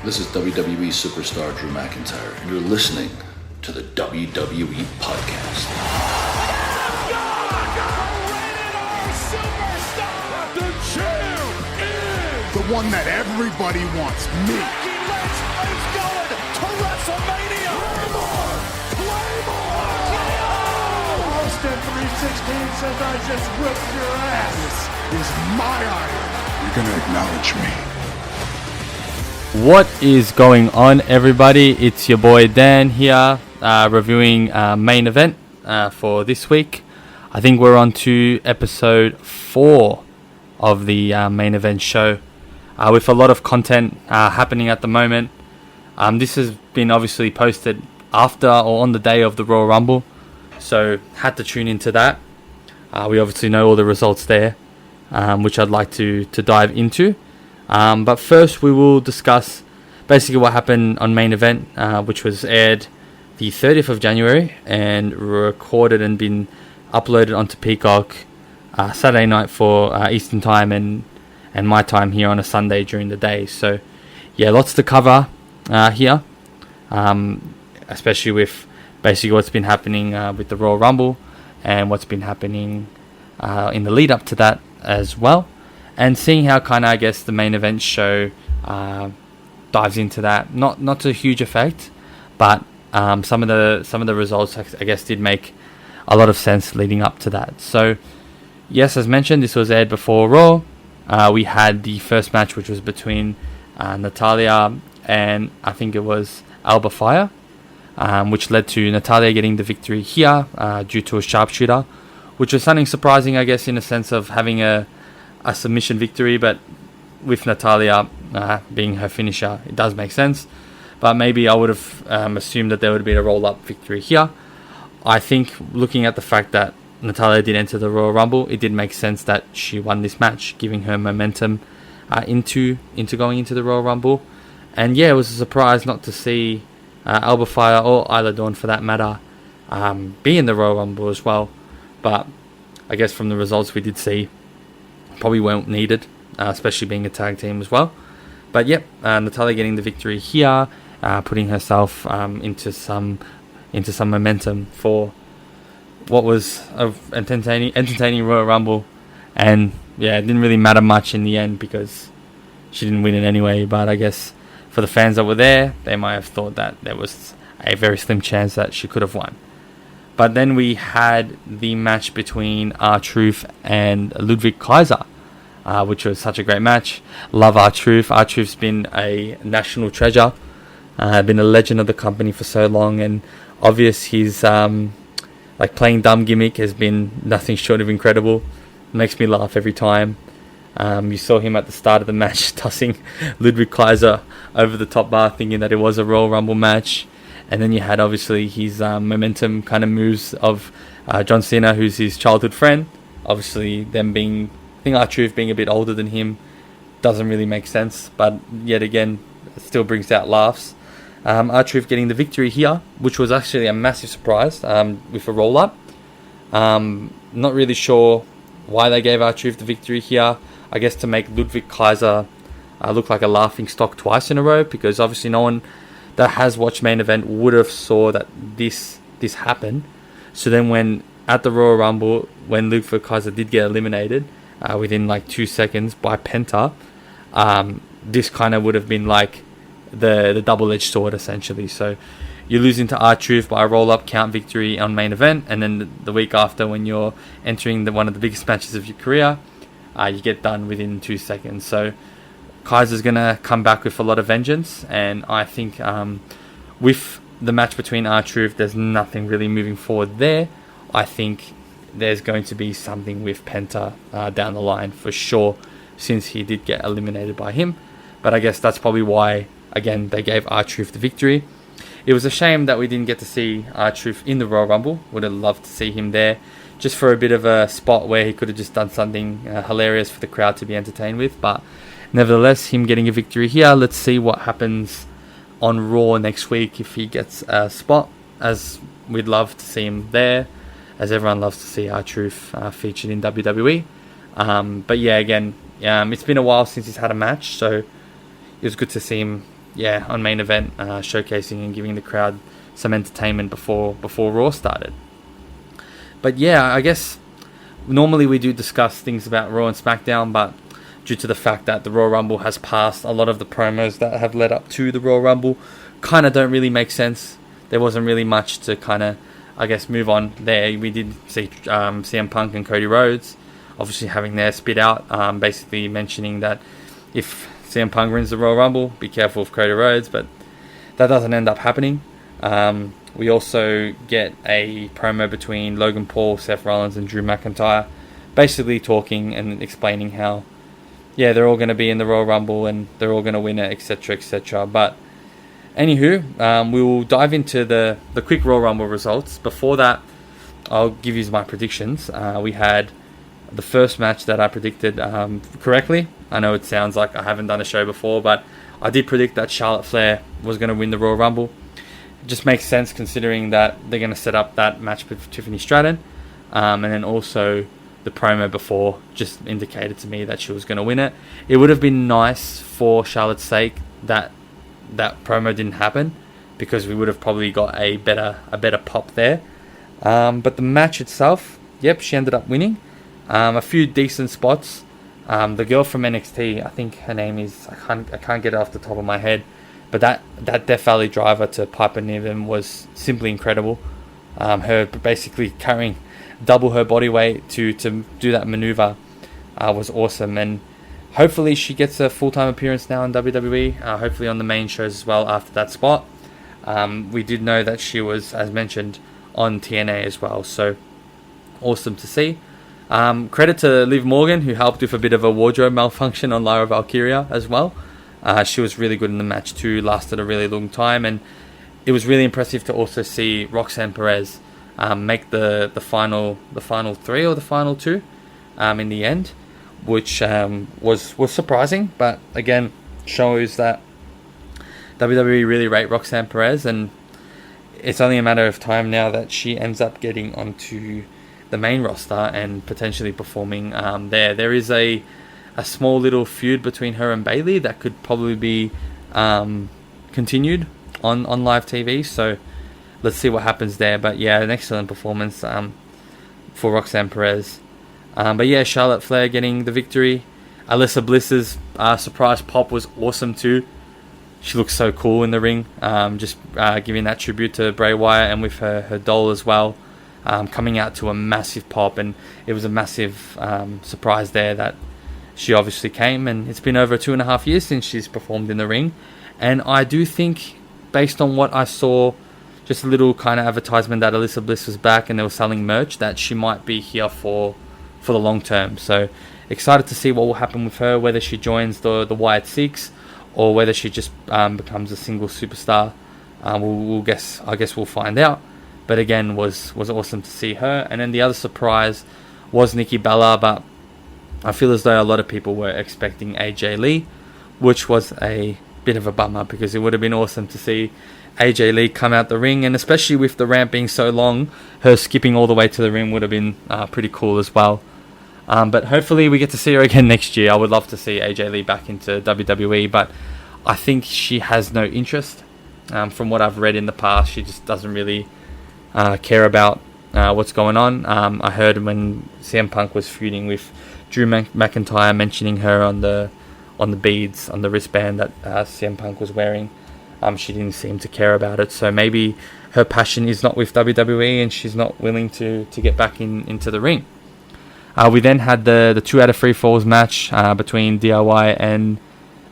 This is WWE superstar Drew McIntyre, and you're listening to the WWE Podcast. The champ is the one that everybody wants, me. It's going to WrestleMania. Claymore! Austin 316 says I just whipped your ass. This is my iron. You're gonna acknowledge me. What is going on, everybody? It's your boy Dan here, reviewing Main Event for this week. I think we're on to episode 4 of the Main Event show, with a lot of content happening at the moment. This has been obviously posted after or on the day of the Royal Rumble, so had to tune into that. We obviously know all the results there, which I'd like to dive into. But first we will discuss basically what happened on Main Event, which was aired the 30th of January and recorded and been uploaded onto Peacock Saturday night for Eastern time and my time here on a Sunday during the day. So yeah, lots to cover here, especially with basically what's been happening with the Royal Rumble and what's been happening in the lead up to that as well. And seeing how kind of, I guess, the Main Event show dives into that. Not to a huge effect, but some of the results, I guess, did make a lot of sense leading up to that. So, yes, as mentioned, this was aired before Raw. We had the first match, which was between Natalya and I think it was Alba Fire, which led to Natalya getting the victory here due to a sharpshooter, which was something surprising, I guess, in a sense of having a submission victory, but with Natalya being her finisher, it does make sense. But maybe I would have assumed that there would be a roll-up victory here. I think looking at the fact that Natalya did enter the Royal Rumble, it did make sense that she won this match, giving her momentum into going into the Royal Rumble. And yeah, it was a surprise not to see Alba Fire or Isla Dawn, for that matter, be in the Royal Rumble as well. But I guess from the results we did see, probably weren't needed, especially being a tag team as well. But yep, Natalya getting the victory here, putting herself into some momentum for what was an entertaining Royal Rumble. And yeah, it didn't really matter much in the end because she didn't win it anyway. But I guess for the fans that were there, they might have thought that there was a very slim chance that she could have won. But then we had the match between R-Truth and Ludwig Kaiser, which was such a great match. Love R-Truth. R-Truth's been a national treasure, been a legend of the company for so long, and obvious his playing dumb gimmick has been nothing short of incredible. Makes me laugh every time. You saw him at the start of the match tossing Ludwig Kaiser over the top bar, thinking that it was a Royal Rumble match. And then you had obviously his momentum kind of moves of John Cena, who's his childhood friend. Obviously, them being, I think R-Truth being a bit older than him doesn't really make sense, but yet again, it still brings out laughs. R-Truth getting the victory here, which was actually a massive surprise with a roll up. Not really sure why they gave R-Truth the victory here. I guess to make Ludwig Kaiser look like a laughing stock twice in a row, because obviously no one that has watched Main Event would have saw that this happened. So then when at the Royal Rumble, when Ludwig Kaiser did get eliminated within like 2 seconds by Penta, this kind of would have been like the double-edged sword essentially. So you're losing to R-Truth by a roll-up count victory on Main Event, and then the week after, when you're entering one of the biggest matches of your career, you get done within 2 seconds. So Kaiser's going to come back with a lot of vengeance, and I think with the match between R-Truth, there's nothing really moving forward there. I think there's going to be something with Penta down the line for sure, since he did get eliminated by him. But I guess that's probably why, again, they gave R-Truth the victory. It was a shame that we didn't get to see R-Truth in the Royal Rumble. Would have loved to see him there, just for a bit of a spot where he could have just done something hilarious for the crowd to be entertained with. But nevertheless, him getting a victory here. Let's see what happens on Raw next week if he gets a spot, as we'd love to see him there, as everyone loves to see R-Truth featured in WWE. But yeah, again, it's been a while since he's had a match, so it was good to see him on Main Event, showcasing and giving the crowd some entertainment before Raw started. But yeah, I guess normally we do discuss things about Raw and SmackDown, but due to the fact that the Royal Rumble has passed, a lot of the promos that have led up to the Royal Rumble kind of don't really make sense. There wasn't really much to kind of, I guess, move on there. We did see CM Punk and Cody Rhodes obviously having their spit out, basically mentioning that if CM Punk wins the Royal Rumble, be careful of Cody Rhodes, but that doesn't end up happening. We also get a promo between Logan Paul, Seth Rollins and Drew McIntyre, basically talking and explaining how, they're all going to be in the Royal Rumble and they're all going to win it, etc., etc. But anywho, we will dive into the quick Royal Rumble results. Before that, I'll give you my predictions. We had the first match that I predicted correctly. I know it sounds like I haven't done a show before, but I did predict that Charlotte Flair was going to win the Royal Rumble. It just makes sense considering that they're going to set up that match with Tiffany Stratton. And then also the promo before just indicated to me that she was going to win it. It would have been nice for Charlotte's sake that that promo didn't happen, because we would have probably got a better pop there. But the match itself, she ended up winning. A few decent spots. The girl from NXT, I think her name is, I can't get it off the top of my head, but that Death Valley driver to Piper Niven was simply incredible. Her basically carrying double her body weight to do that maneuver was awesome, and hopefully she gets a full-time appearance now in WWE, hopefully on the main shows as well after that spot. We did know that she was, as mentioned, on TNA as well, so awesome to see. Credit to Liv Morgan, who helped with a bit of a wardrobe malfunction on Lyra Valkyria as well. She was really good in the match too, lasted a really long time, and it was really impressive to also see Roxanne Perez make the final 3 or the final 2 in the end, which was surprising, but again shows that WWE really rate Roxanne Perez, and it's only a matter of time now that she ends up getting onto the main roster and potentially performing there. There is a small little feud between her and Bayley that could probably be continued on live TV, so let's see what happens there. But an excellent performance for Roxanne Perez. But Charlotte Flair getting the victory. Alyssa Bliss's surprise pop was awesome too. She looks so cool in the ring, just giving that tribute to Bray Wyatt, and with her doll as well, coming out to a massive pop, and it was a massive surprise there that she obviously came, and it's been over 2.5 years since she's performed in the ring, and I do think, based on what I saw, just a little kind of advertisement that Alyssa Bliss was back and they were selling merch, that she might be here for the long term. So excited to see what will happen with her, whether she joins the Wyatt Six or whether she just becomes a single superstar. I guess we'll find out. But again, was awesome to see her. And then the other surprise was Nikki Bella, but I feel as though a lot of people were expecting AJ Lee, which was a bit of a bummer, because it would have been awesome to see AJ Lee come out the ring, and especially with the ramp being so long, her skipping all the way to the ring would have been pretty cool as well. But hopefully we get to see her again next year. I would love to see AJ Lee back into WWE, but I think she has no interest. From what I've read in the past, she just doesn't really care about what's going on. I heard when CM Punk was feuding with Drew McIntyre, mentioning her on the beads on the wristband that CM Punk was wearing. She didn't seem to care about it, so maybe her passion is not with WWE and she's not willing to get back into the ring. We then had the 2 out of 3 falls match between DIY and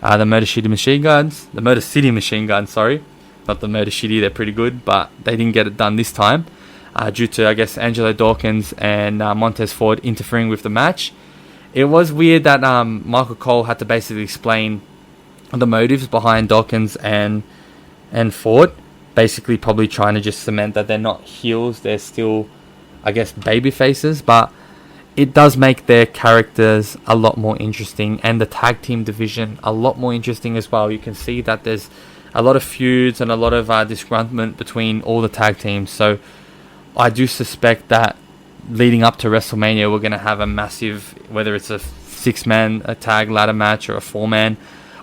the Motor City Machine Guns. The Motor City Machine Guns, sorry. Not the Motor City, they're pretty good, but they didn't get it done this time due to, I guess, Angelo Dawkins and Montez Ford interfering with the match. It was weird that Michael Cole had to basically explain the motives behind Dawkins and Ford, basically probably trying to just cement that they're not heels, they're still, I guess, baby faces, but it does make their characters a lot more interesting, and the tag team division a lot more interesting as well. You can see that there's a lot of feuds and a lot of disgruntlement between all the tag teams, so I do suspect that leading up to WrestleMania we're going to have a massive, whether it's a 6-man tag ladder match or a 4-man,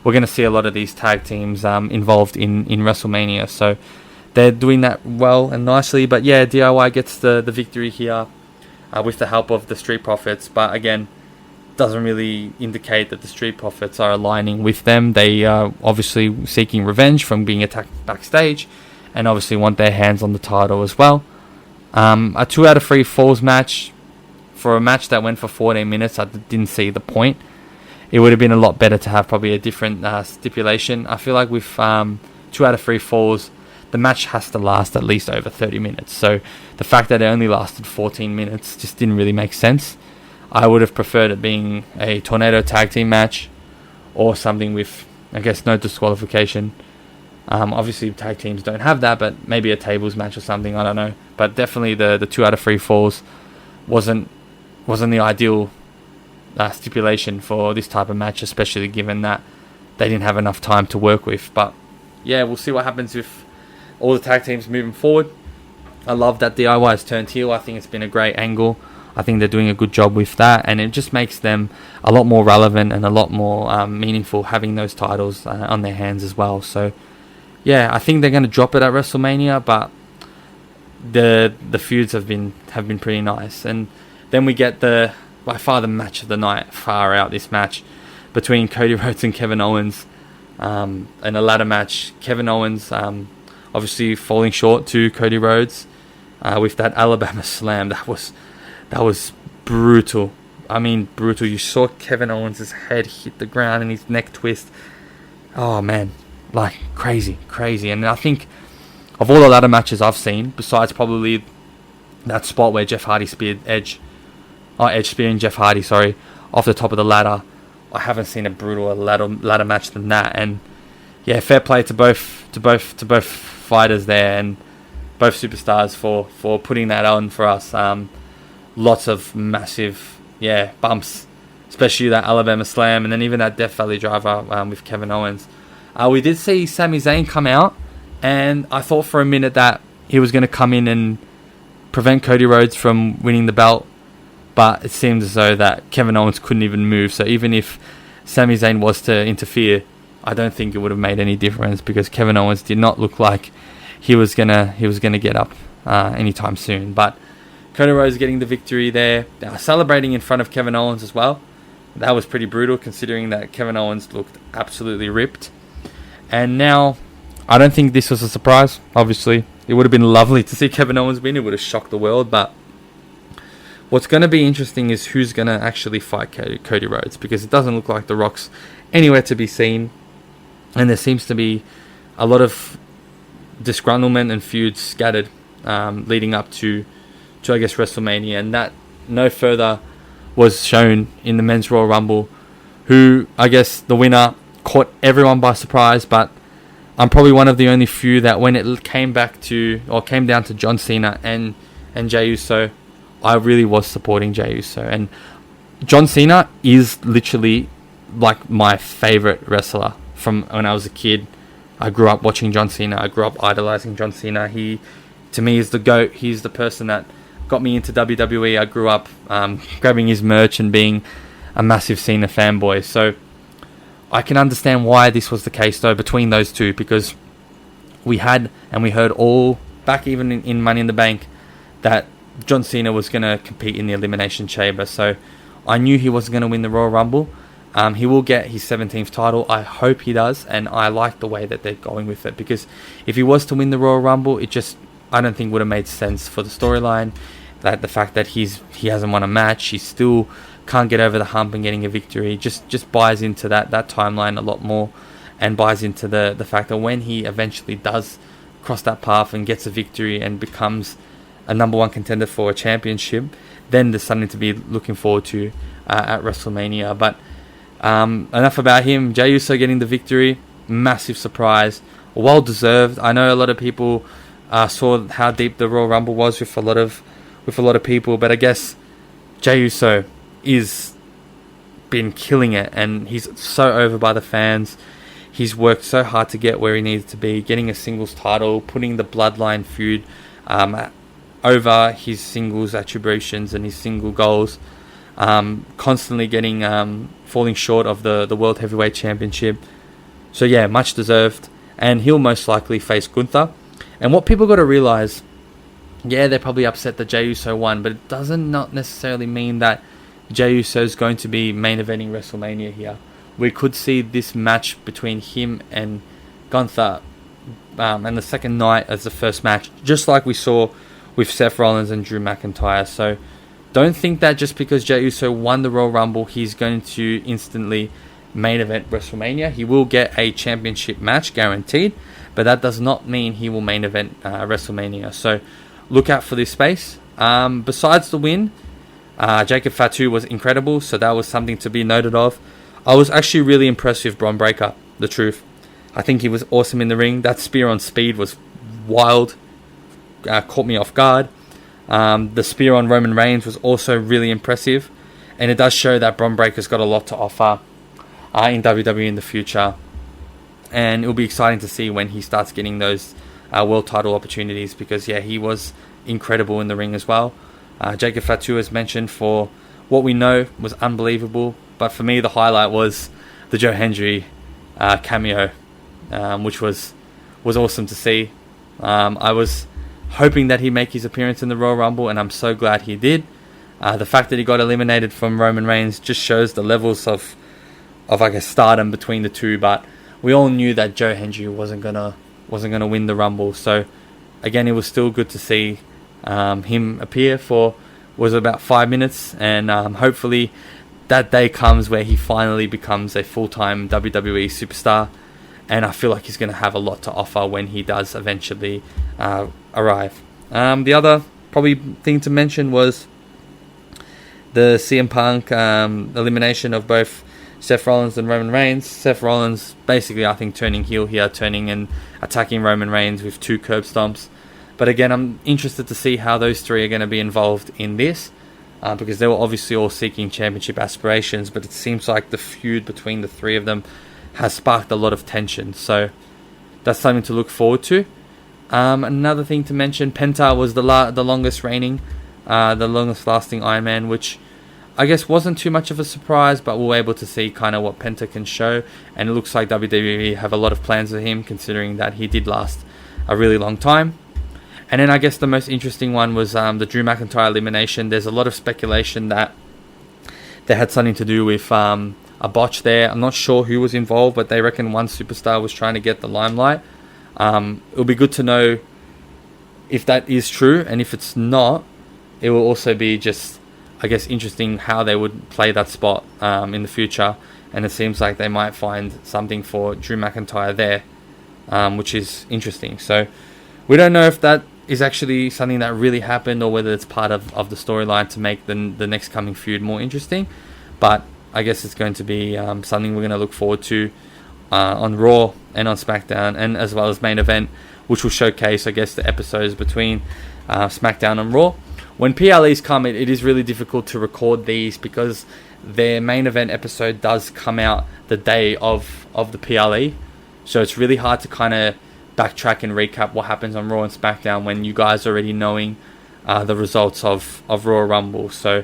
we're we're going to see a lot of these tag teams involved in WrestleMania. So they're doing that well and nicely. But yeah, DIY gets the victory here with the help of the Street Profits. But again, doesn't really indicate that the Street Profits are aligning with them. They are obviously seeking revenge from being attacked backstage, and obviously want their hands on the title as well. A 2 out of 3 falls match. For a match that went for 14 minutes, I didn't see the point. It would have been a lot better to have probably a different stipulation. I feel like with 2 out of 3 falls, the match has to last at least over 30 minutes. So the fact that it only lasted 14 minutes just didn't really make sense. I would have preferred it being a tornado tag team match or something with, I guess, no disqualification. Obviously, tag teams don't have that, but maybe a tables match or something, I don't know. But definitely the 2 out of 3 falls wasn't the ideal stipulation for this type of match, especially given that they didn't have enough time to work with. But yeah, we'll see what happens with all the tag teams moving forward. I love that DIY has turned heel. I think it's been a great angle. I think they're doing a good job with that, and it just makes them a lot more relevant and a lot more meaningful having those titles on their hands as well. So yeah, I think they're going to drop it at WrestleMania, but the feuds have been pretty nice. And then we get by far the match of the night, far out this match between Cody Rhodes and Kevin Owens, and a ladder match. Kevin Owens obviously falling short to Cody Rhodes with that Alabama slam. That was brutal. I mean, brutal. You saw Kevin Owens' head hit the ground and his neck twist. Oh man, like crazy. And I think of all the ladder matches I've seen, besides probably that spot where Jeff Hardy speared Edge spearing Jeff Hardy, off the top of the ladder, I haven't seen a brutal ladder match than that. And yeah, fair play to both fighters there and both superstars for putting that on for us. Lots of massive bumps, especially that Alabama slam, and then even that Death Valley driver with Kevin Owens. We did see Sami Zayn come out, and I thought for a minute that he was going to come in and prevent Cody Rhodes from winning the belt, but it seemed as though that Kevin Owens couldn't even move. So even if Sami Zayn was to interfere, I don't think it would have made any difference, because Kevin Owens did not look like he was gonna get up anytime soon. But Cody Rhodes getting the victory there, celebrating in front of Kevin Owens as well. That was pretty brutal, considering that Kevin Owens looked absolutely ripped. And now, I don't think this was a surprise, obviously. It would have been lovely to see Kevin Owens win. It would have shocked the world. But what's going to be interesting is who's going to actually fight Cody Rhodes, because it doesn't look like The Rock's anywhere to be seen. And there seems to be a lot of disgruntlement and feuds scattered leading up to I guess WrestleMania, and that no further was shown in the Men's Royal Rumble, who I guess the winner caught everyone by surprise. But I'm probably one of the only few that when it came down to John Cena and Jey Uso, I really was supporting Jey Uso. And John Cena is literally like my favorite wrestler from when I was a kid. I grew up watching John Cena. I grew up idolizing John Cena. He, to me, is the GOAT. He's the person that got me into WWE. I grew up grabbing his merch and being a massive Cena fanboy. So I can understand why this was the case, though, between those two, because we heard all back even in Money in the Bank that John Cena was going to compete in the Elimination Chamber. So I knew he wasn't going to win the Royal Rumble. He will get his 17th title. I hope he does, and I like the way that they're going with it, because if he was to win the Royal Rumble, I don't think would have made sense for the storyline. That the fact that he hasn't won a match, he still can't get over the hump and getting a victory, just buys into that timeline a lot more, and buys into the fact that when he eventually does cross that path and gets a victory and becomes a number one contender for a championship, then there's something to be looking forward to at WrestleMania. But enough about him. Jey Uso getting the victory, massive surprise, well deserved. I know a lot of people saw how deep the Royal Rumble was with a lot of people, but I guess Jey Uso is been killing it, and he's so over by the fans. He's worked so hard to get where he needs to be, getting a singles title, putting the Bloodline feud over his singles attributions and his single goals, constantly falling short of the World Heavyweight Championship. So yeah, much deserved. And he'll most likely face Gunther. And what people got to realize, yeah, they're probably upset that Jey Uso won, but it doesn't not necessarily mean that Jey Uso is going to be main eventing WrestleMania here. We could see this match between him and Gunther and the second night as the first match, just like we saw with Seth Rollins and Drew McIntyre. So don't think that just because Jey Uso won the Royal Rumble, he's going to instantly main event WrestleMania. He will get a championship match guaranteed, but that does not mean he will main event WrestleMania. So look out for this space. Besides the win, Jacob Fatu was incredible, so that was something to be noted of. I was actually really impressed with Bron Breakker, the truth. I think he was awesome in the ring. That spear on speed was wild, caught me off guard. The spear on Roman Reigns was also really impressive, and it does show that Bron Breakker's got a lot to offer in WWE in the future, and it'll be exciting to see when he starts getting those world title opportunities, because yeah, he was incredible in the ring as well. Jacob Fatu, as mentioned, for what we know, was unbelievable, but for me the highlight was the Joe Hendry cameo, which was awesome to see. I was hoping that he'd make his appearance in the Royal Rumble, and I'm so glad he did. The fact that he got eliminated from Roman Reigns just shows the levels of I guess stardom between the two, but we all knew that Joe Hendry wasn't gonna win the Rumble. So again, it was still good to see him appear for was about 5 minutes, and hopefully that day comes where he finally becomes a full-time WWE superstar, and I feel like he's going to have a lot to offer when he does eventually arrive. The other probably thing to mention was the CM Punk elimination of both Seth Rollins and Roman Reigns. Seth Rollins basically, I think, turning heel here, turning and attacking Roman Reigns with 2 curb stomps. But again, I'm interested to see how those 3 are going to be involved in this, because they were obviously all seeking championship aspirations, but it seems like the feud between the 3 of them has sparked a lot of tension. So that's something to look forward to. Another thing to mention, Penta was the longest reigning, the longest lasting Iron Man, which I guess wasn't too much of a surprise, but we were able to see kind of what Penta can show, and it looks like WWE have a lot of plans for him, considering that he did last a really long time. And then I guess the most interesting one was the Drew McIntyre elimination. There's a lot of speculation that they had something to do with a botch there. I'm not sure who was involved, but they reckon one superstar was trying to get the limelight. It'll be good to know if that is true, and if it's not, it will also be just, I guess, interesting how they would play that spot in the future. And it seems like they might find something for Drew McIntyre there, which is interesting. So we don't know if that is actually something that really happened, or whether it's part of the storyline to make the next coming feud more interesting. But I guess it's going to be something we're going to look forward to on Raw and on SmackDown, and as well as Main Event, which will showcase, I guess, the episodes between SmackDown and Raw. When PLEs come, it is really difficult to record these, because their Main Event episode does come out the day of the PLE. So it's really hard to kind of backtrack and recap what happens on Raw and SmackDown when you guys are already knowing the results of Royal Rumble. So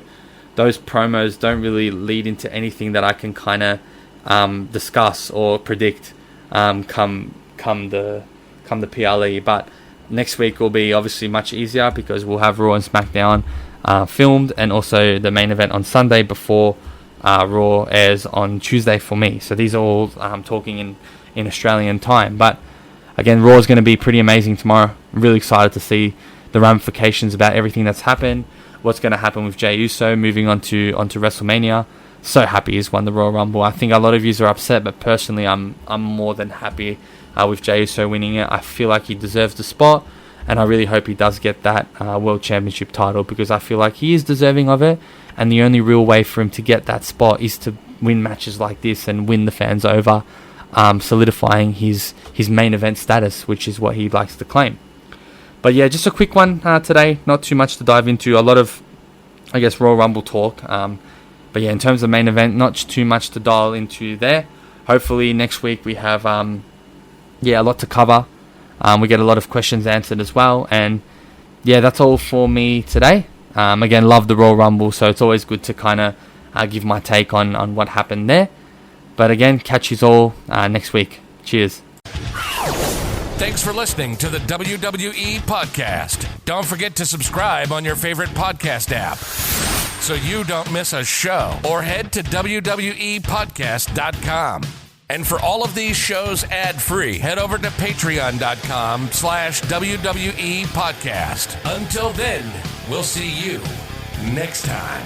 those promos don't really lead into anything that I can kind of discuss or predict come the PLE. But next week will be obviously much easier, because we'll have Raw and SmackDown filmed, and also the Main Event on Sunday before Raw airs on Tuesday for me. So these are all talking in Australian time. But again, Raw is going to be pretty amazing tomorrow. I'm really excited to see the ramifications about everything that's happened, what's going to happen with Jey Uso moving onto WrestleMania. So happy he's won the Royal Rumble. I think a lot of you are upset, but personally, I'm more than happy with Jey Uso winning it. I feel like he deserves the spot, and I really hope he does get that World Championship title, because I feel like he is deserving of it, and the only real way for him to get that spot is to win matches like this and win the fans over, solidifying his main event status, which is what he likes to claim. But yeah, just a quick one today, not too much to dive into, a lot of, I guess, Royal Rumble talk, but yeah, in terms of Main Event, not too much to dial into there. Hopefully next week we have a lot to cover. We get a lot of questions answered as well, and yeah, that's all for me today. Again, love the Royal Rumble, so it's always good to kind of give my take on what happened there. But again, catch you all next week. Cheers. Thanks for listening to the WWE Podcast. Don't forget to subscribe on your favorite podcast app so you don't miss a show, or head to WWEpodcast.com. And for all of these shows ad-free, head over to patreon.com/WWE Podcast. Until then, we'll see you next time.